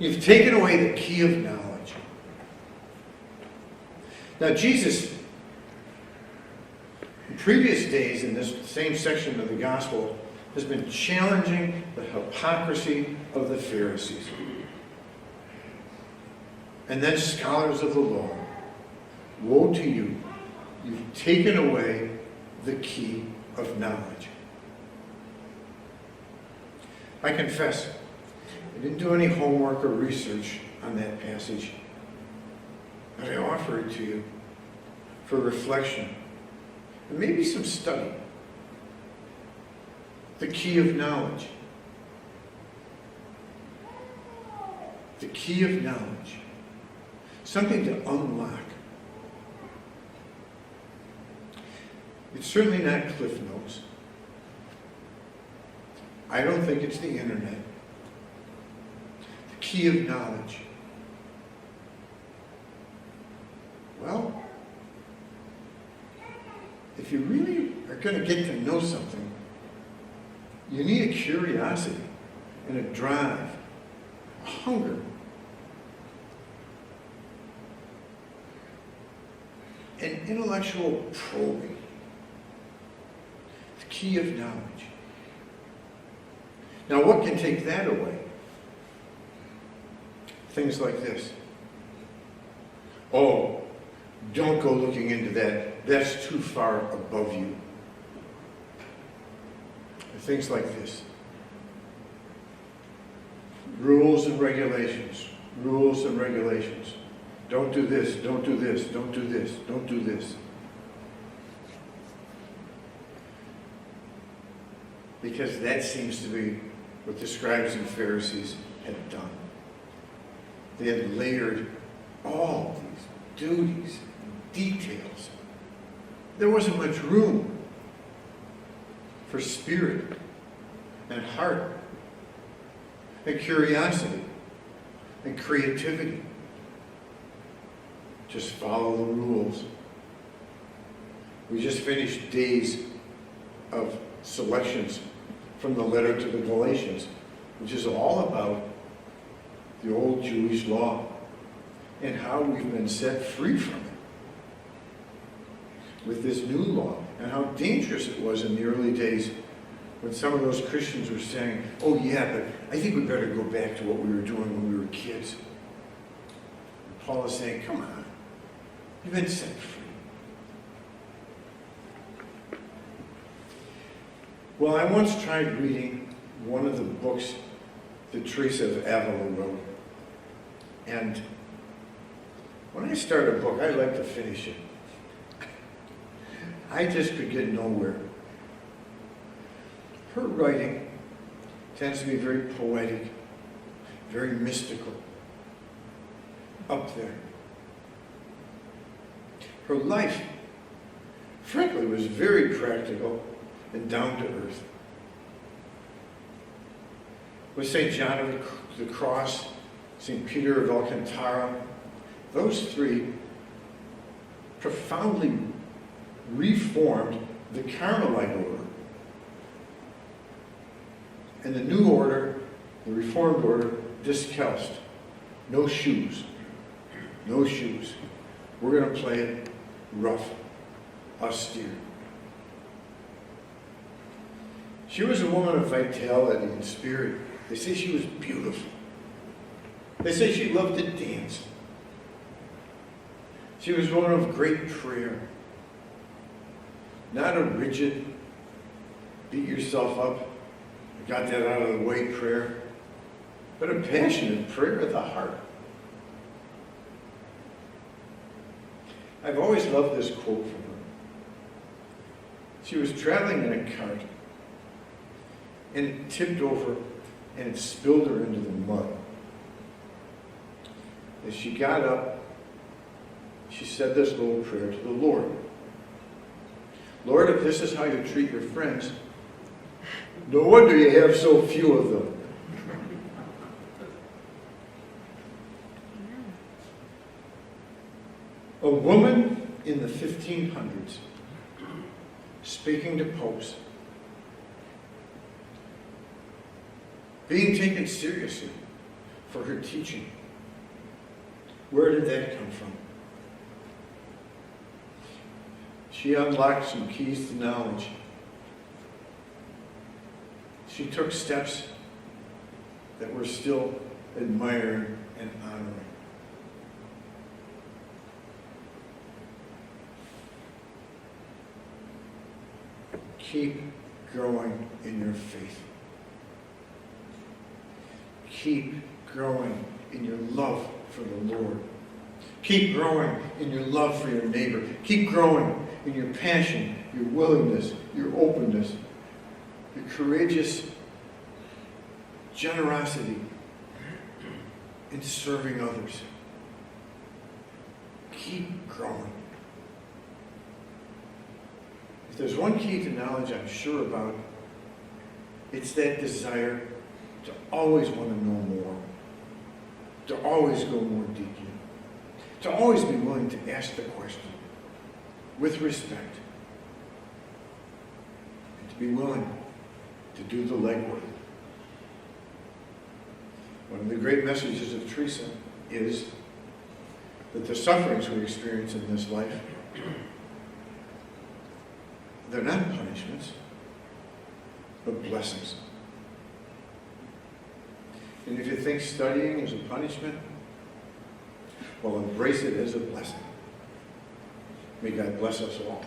You've taken away the key of knowledge. Now Jesus, in previous days in this same section of the gospel, has been challenging the hypocrisy of the Pharisees. And then scholars of the law. Woe to you. You've taken away the key of knowledge. I confess, I didn't do any homework or research on that passage, but I offer it to you for reflection and maybe some study. The key of knowledge. The key of knowledge. Something to unlock. It's certainly not Cliff Notes. I don't think it's the internet. The key of knowledge. Well, if you really are going to get to know something, you need a curiosity and a drive, a hunger. An intellectual probing. The key of knowledge. Now, what can take that away? Things like this. Oh, don't go looking into that. That's too far above you. Things like this. Rules and regulations. Rules and regulations. Don't do this, don't do this, don't do this, don't do this. Because that seems to be what the scribes and Pharisees had done. They had layered all these duties, details. There wasn't much room for spirit and heart and curiosity and creativity. Just follow the rules. We just finished days of selections from the letter to the Galatians, which is all about the old Jewish law and how we've been set free from it with this new law, and how dangerous it was in the early days when some of those Christians were saying, oh yeah, but I think we better go back to what we were doing when we were kids. And Paul is saying, come on, you've been set free. Well, I once tried reading one of the books that Teresa of Avila wrote. And when I start a book, I like to finish it. I just could get nowhere. Her writing tends to be very poetic, very mystical, up there. Her life, frankly, was very practical and down to earth. With St. John of the Cross, St. Peter of Alcantara, those three profoundly reformed the Carmelite order. And the new order, the Reformed order, discalced. No shoes. No shoes. We're going to play it rough, austere. She was a woman of vitality and spirit. They say she was beautiful. They say she loved to dance. She was one of great prayer. Not a rigid, beat yourself up, got that out of the way prayer, but a passionate prayer of the heart. I've always loved this quote from her. She was traveling in a cart, and it tipped over, and it spilled her into the mud. As she got up, she said this little prayer to the Lord. Lord, if this is how you treat your friends, no wonder you have so few of them. A woman in the 1500s speaking to popes, being taken seriously for her teaching. Where did that come from? She unlocked some keys to knowledge. She took steps that we're still admiring and honoring. Keep growing in your faith. Keep growing in your love for the Lord. Keep growing in your love for your neighbor. Keep growing in your passion, your willingness, your openness, your courageous generosity in serving others. Keep growing. If there's one key to knowledge I'm sure about, it's that desire to always want to know more, to always go more deeply, to always be willing to ask the question with respect, and to be willing to do the legwork. One of the great messages of Teresa is that the sufferings we experience in this life, they're not punishments, but blessings. And if you think studying is a punishment, well, embrace it as a blessing. May God bless us all.